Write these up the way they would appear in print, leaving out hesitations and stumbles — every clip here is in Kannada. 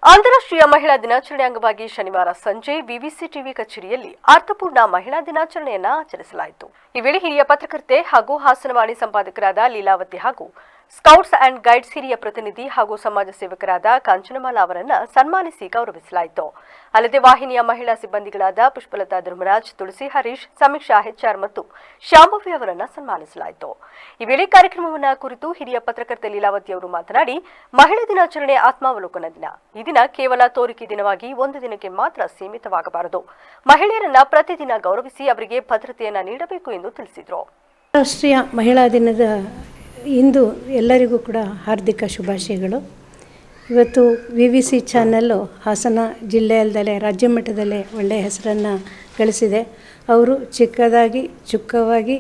ಅಂತಾರಾಷ್ಟ್ರೀಯ ಮಹಿಳಾ ದಿನಾಚರಣೆ ಅಂಗವಾಗಿ ಶನಿವಾರ ಸಂಜೆ ವಿವಿಸಿ ಟಿವಿ ಕಚೇರಿಯಲ್ಲಿ ಅರ್ಥಪೂರ್ಣ ಮಹಿಳಾ ದಿನಾಚರಣೆಯನ್ನು ಆಚರಿಸಲಾಯಿತು. ಈ ವೇಳೆ ಹಿರಿಯ ಪತ್ರಕರ್ತೆ ಹಾಗೂ ಹಾಸನವಾಣಿ ಸಂಪಾದಕರಾದ ಲೀಲಾವತಿ ಹಾಗೂ ಸ್ಕೌಟ್ಸ್ ಅಂಡ್ ಗೈಡ್ಸ್ ಹಿರಿಯ ಪ್ರತಿನಿಧಿ ಹಾಗೂ ಸಮಾಜ ಸೇವಕರಾದ ಕಾಂಚನಮಾಲಾ ಅವರನ್ನು ಸನ್ಮಾನಿಸಿ ಗೌರವಿಸಲಾಯಿತು. ಅಲ್ಲದೆ ವಾಹಿನಿಯ ಮಹಿಳಾ ಸಿಬ್ಬಂದಿಗಳಾದ ಪುಷ್ಪಲತಾ ಧರ್ಮರಾಜ್, ತುಳಸಿ ಹರೀಶ್, ಸಮೀಕ್ಷಾ ಹೆಚ್ಆರ್ ಮತ್ತು ಶ್ಯಾಂಭವಿ ಅವರನ್ನು ಸನ್ಮಾನಿಸಲಾಯಿತು. ಈ ವೇಳೆ ಕಾರ್ಯಕ್ರಮವನ್ನು ಕುರಿತು ಹಿರಿಯ ಪತ್ರಕರ್ತೆ ಲೀಲಾವತಿ ಅವರು ಮಾತನಾಡಿ, ಮಹಿಳಾ ದಿನಾಚರಣೆ ಆತ್ಮಾವಲೋಕನ ದಿನ. ಈ ದಿನ ಕೇವಲ ತೋರಿಕೆ ದಿನವಾಗಿ ಒಂದು ದಿನಕ್ಕೆ ಮಾತ್ರ ಸೀಮಿತವಾಗಬಾರದು. ಮಹಿಳೆಯರನ್ನ ಪ್ರತಿದಿನ ಗೌರವಿಸಿ ಅವರಿಗೆ ಭದ್ರತೆಯನ್ನು ನೀಡಬೇಕು ಎಂದು ತಿಳಿಸಿದರು. ರಾಷ್ಟ್ರೀಯ ಮಹಿಳಾ ದಿನದ ಇಂದು ಎಲ್ಲರಿಗೂ ಕೂಡ ಹಾರ್ದಿಕ ಶುಭಾಶಯಗಳು. ಇವತ್ತು ವಿವಿಸಿ ಚಾನಲ್ಲು ಹಾಸನ ಜಿಲ್ಲೆಯಲ್ಲದೆ ರಾಜ್ಯ ಮಟ್ಟದಲ್ಲೇ ಒಳ್ಳೆಯ ಹೆಸರನ್ನು ಗಳಿಸಿದೆ. ಅವರು ಚಿಕ್ಕದಾಗಿ ಚುಕ್ಕವಾಗಿ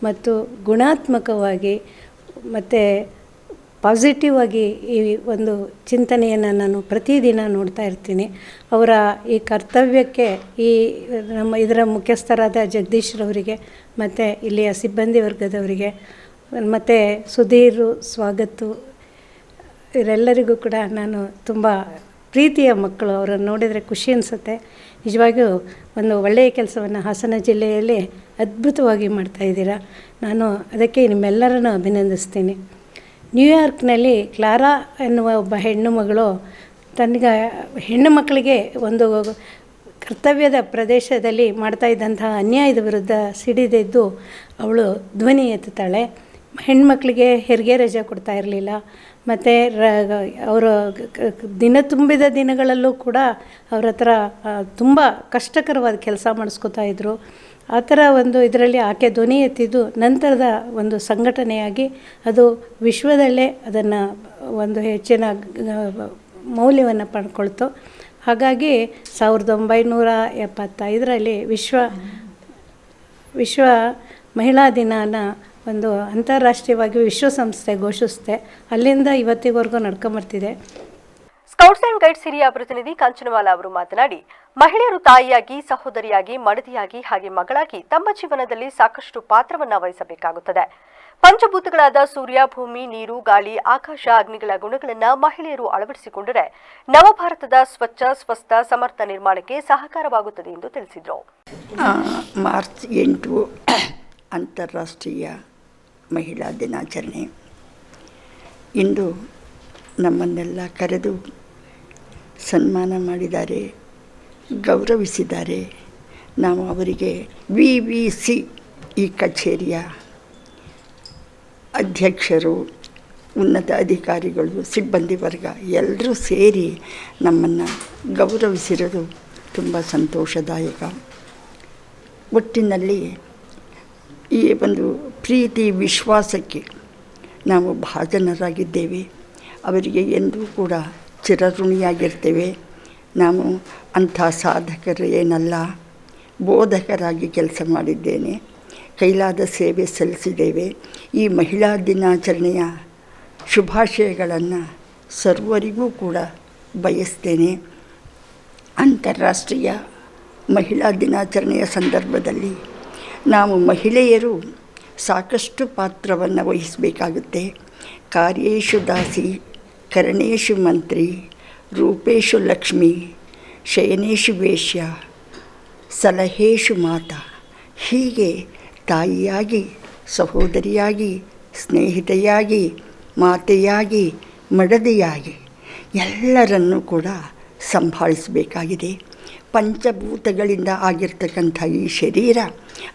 ಮತ್ತು ಗುಣಾತ್ಮಕವಾಗಿ ಮತ್ತು ಪಾಸಿಟಿವ್ ಆಗಿ ಈ ಒಂದು ಚಿಂತನೆಯನ್ನು ನಾನು ಪ್ರತಿದಿನ ನೋಡ್ತಾ ಇರ್ತೀನಿ. ಅವರ ಈ ಕರ್ತವ್ಯಕ್ಕೆ ಇದರ ಮುಖ್ಯಸ್ಥರಾದ ಜಗದೀಶ್ರವರಿಗೆ ಮತ್ತು ಇಲ್ಲಿಯ ಸಿಬ್ಬಂದಿ ವರ್ಗದವರಿಗೆ ಮತ್ತು ಸುಧೀರ್, ಸ್ವಾಗತ್, ಇವರೆಲ್ಲರಿಗೂ ಕೂಡ ನಾನು ತುಂಬ ಪ್ರೀತಿಯ ಮಕ್ಕಳು. ಅವರನ್ನು ನೋಡಿದರೆ ಖುಷಿ ಅನಿಸುತ್ತೆ. ನಿಜವಾಗಿಯೂ ಒಂದು ಒಳ್ಳೆಯ ಕೆಲಸವನ್ನು ಹಾಸನ ಜಿಲ್ಲೆಯಲ್ಲಿ ಅದ್ಭುತವಾಗಿ ಮಾಡ್ತಾಯಿದ್ದೀರಾ. ನಾನು ಅದಕ್ಕೆ ನಿಮ್ಮೆಲ್ಲರನ್ನು ಅಭಿನಂದಿಸ್ತೀನಿ. ನ್ಯೂಯಾರ್ಕ್ನಲ್ಲಿ ಕ್ಲಾರಾ ಎನ್ನುವ ಒಬ್ಬ ಹೆಣ್ಣು ಮಗಳು ತನಗೆ ಹೆಣ್ಣು ಮಕ್ಕಳಿಗೆ ಒಂದು ಕರ್ತವ್ಯದ ಪ್ರದೇಶದಲ್ಲಿ ಮಾಡ್ತಾ ಇದ್ದಂತಹ ಅನ್ಯಾಯದ ವಿರುದ್ಧ ಸಿಡಿದೆದ್ದು ಅವಳು ಧ್ವನಿ ಎತ್ತುತ್ತಾಳೆ. ಹೆಣ್ಮಕ್ಳಿಗೆ ಹೆರಿಗೆ ರಜೆ ಕೊಡ್ತಾ ಇರಲಿಲ್ಲ. ಮತ್ತು ಅವರು ದಿನ ತುಂಬಿದ ದಿನಗಳಲ್ಲೂ ಕೂಡ ಅವ್ರ ಹತ್ರ ತುಂಬ ಕಷ್ಟಕರವಾದ ಕೆಲಸ ಮಾಡಿಸ್ಕೊತಾ ಇದ್ದರು. ಆ ಥರ ಒಂದು ಇದರಲ್ಲಿ ಆಕೆ ಧ್ವನಿ ಎತ್ತಿದ್ದು ನಂತರದ ಒಂದು ಸಂಘಟನೆಯಾಗಿ ಅದು ವಿಶ್ವದಲ್ಲೇ ಅದನ್ನು ಒಂದು ಹೆಚ್ಚಿನ ಮೌಲ್ಯವನ್ನು ಪಡ್ಕೊಳ್ತು. ಹಾಗಾಗಿ 1975ರಲ್ಲಿ ವಿಶ್ವ ಮಹಿಳಾ ದಿನಾನ ಒಂದು ಅಂತಾರಾಷ್ಟ್ರೀಯವಾಗಿ ವಿಶ್ವಸಂಸ್ಥೆ ಘೋಷಿಸುತ್ತೆ. ಅಲ್ಲಿಂದ ಇವತ್ತಿವರೆಗೂ ನಡ್ಕೊಂಬರ್ತಿದೆ. ಸ್ಕೌಟ್ಸ್ ಅಂಡ್ ಗೈಡ್ಸ್ ಹಿರಿಯ ಪ್ರತಿನಿಧಿ ಕಾಂಚನಮಾಲಾ ಅವರು ಮಾತನಾಡಿ, ಮಹಿಳೆಯರು ತಾಯಿಯಾಗಿ, ಸಹೋದರಿಯಾಗಿ, ಮಡದಿಯಾಗಿ ಹಾಗೆ ಮಗಳಾಗಿ ತಮ್ಮ ಜೀವನದಲ್ಲಿ ಸಾಕಷ್ಟು ಪಾತ್ರವನ್ನು ವಹಿಸಬೇಕಾಗುತ್ತದೆ. ಪಂಚಭೂತಗಳಾದ ಸೂರ್ಯ, ಭೂಮಿ, ನೀರು, ಗಾಳಿ, ಆಕಾಶ, ಅಗ್ನಿಗಳ ಗುಣಗಳನ್ನು ಮಹಿಳೆಯರು ಅಳವಡಿಸಿಕೊಂಡರೆ ನವಭಾರತದ ಸ್ವಚ್ಛ, ಸ್ವಸ್ಥ, ಸಮರ್ಥ ನಿರ್ಮಾಣಕ್ಕೆ ಸಹಕಾರವಾಗುತ್ತದೆ ಎಂದು ತಿಳಿಸಿದರು. ಮಾರ್ಚ್ 8 ಅಂತಾರಾಷ್ಟ್ರೀಯ ಮಹಿಳಾ ದಿನಾಚರಣೆ. ಇಂದು ನಮ್ಮನ್ನೆಲ್ಲ ಕರೆದು ಸನ್ಮಾನ ಮಾಡಿದ್ದಾರೆ, ಗೌರವಿಸಿದ್ದಾರೆ. ನಾವು ಅವರಿಗೆ ವಿವಿಸಿ ಈ ಕಚೇರಿಯ ಅಧ್ಯಕ್ಷರು, ಉನ್ನತ ಅಧಿಕಾರಿಗಳು, ಸಿಬ್ಬಂದಿ ವರ್ಗ ಎಲ್ಲರೂ ಸೇರಿ ನಮ್ಮನ್ನು ಗೌರವಿಸಿರೋದು ತುಂಬ ಸಂತೋಷದಾಯಕ. ಒಟ್ಟಿನಲ್ಲಿ ಈ ಒಂದು ಪ್ರೀತಿ ವಿಶ್ವಾಸಕ್ಕೆ ನಾವು ಭಾಜನರಾಗಿದ್ದೇವೆ. ಅವರಿಗೆ ಎಂದೂ ಕೂಡ ಚಿರಋಣಿಯಾಗಿರ್ತೇವೆ. ನಾವು ಅಂಥ ಸಾಧಕರು ಏನಲ್ಲ, ಬೋಧಕರಾಗಿ ಕೆಲಸ ಮಾಡಿದ್ದೇನೆ, ಕೈಲಾದ ಸೇವೆ ಸಲ್ಲಿಸಿದ್ದೇವೆ. ಈ ಮಹಿಳಾ ದಿನಾಚರಣೆಯ ಶುಭಾಶಯಗಳನ್ನು ಸರ್ವರಿಗೂ ಕೂಡ ಬಯಸ್ತೇನೆ. ಅಂತಾರಾಷ್ಟ್ರೀಯ ಮಹಿಳಾ ದಿನಾಚರಣೆಯ ಸಂದರ್ಭದಲ್ಲಿ ನಾವು ಮಹಿಳೆಯರು ಸಾಕಷ್ಟು ಪಾತ್ರವನ್ನು ವಹಿಸಬೇಕಾಗುತ್ತೆ. ಕಾರ್ಯೇಷು ದಾಸಿ, ಕರಣೇಶು ಮಂತ್ರಿ, ರೂಪೇಶು ಲಕ್ಷ್ಮಿ, ಶಯನೇಶು ವೇಶ್ಯ, ಸಲಹೇಶು ಮಾತಾ. ಹೀಗೆ ತಾಯಿಯಾಗಿ, ಸಹೋದರಿಯಾಗಿ, ಸ್ನೇಹಿತೆಯಾಗಿ, ಮಾತೆಯಾಗಿ, ಮಡದಿಯಾಗಿ ಎಲ್ಲರನ್ನೂ ಕೂಡ ಸಂಭಾಳಿಸಬೇಕಾಗಿದೆ. ಪಂಚಭೂತಗಳಿಂದ ಆಗಿರ್ತಕ್ಕಂಥ ಈ ಶರೀರ,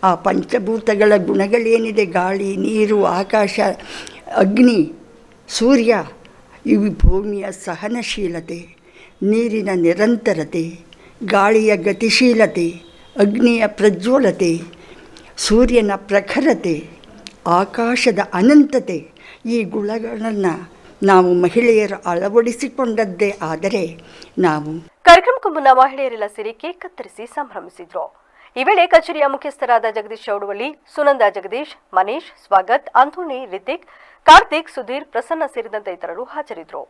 ಆ ಪಂಚಭೂತಗಳ ಗುಣಗಳೇನಿದೆ, ಗಾಳಿ, ನೀರು, ಆಕಾಶ, ಅಗ್ನಿ, ಸೂರ್ಯ, ಇವು ಭೂಮಿಯ ಸಹನಶೀಲತೆ, ನೀರಿನ ನಿರಂತರತೆ, ಗಾಳಿಯ ಗತಿಶೀಲತೆ, ಅಗ್ನಿಯ ಪ್ರಜ್ವಲತೆ, ಸೂರ್ಯನ ಪ್ರಖರತೆ, ಆಕಾಶದ ಅನಂತತೆ, ಈ ಗುಣಗಳನ್ನು ನಾವು ಮಹಿಳೆಯರು ಅಳವಡಿಸಿಕೊಂಡದ್ದೇ ಆದರೆ ನಾವು ಕಾರ್ಯಕ್ರಮಕ್ಕೂ ಮುನ್ನ ಮಹಿಳೆಯರೆಲ್ಲ ಸೇರಿ ಕೇಕ್ ಕತ್ತರಿಸಿ ಸಂಭ್ರಮಿಸಿದ್ರು. ಈ ವೇಳೆ ಕಚೇರಿಯ ಮುಖ್ಯಸ್ಥರಾದ ಜಗದೀಶ್ ಚೌಡವಳ್ಳಿ, ಸುನಂದಾ ಜಗದೀಶ್, ಮನೀಶ್, ಸ್ವಾಗತ್, ಅಂಥೋನಿ, ರಿತಿಕ್, ಕಾರ್ತಿಕ್, ಸುಧೀರ್, ಪ್ರಸನ್ನ ಸೇರಿದಂತೆ ಇತರರು ಹಾಜರಿದ್ದರು.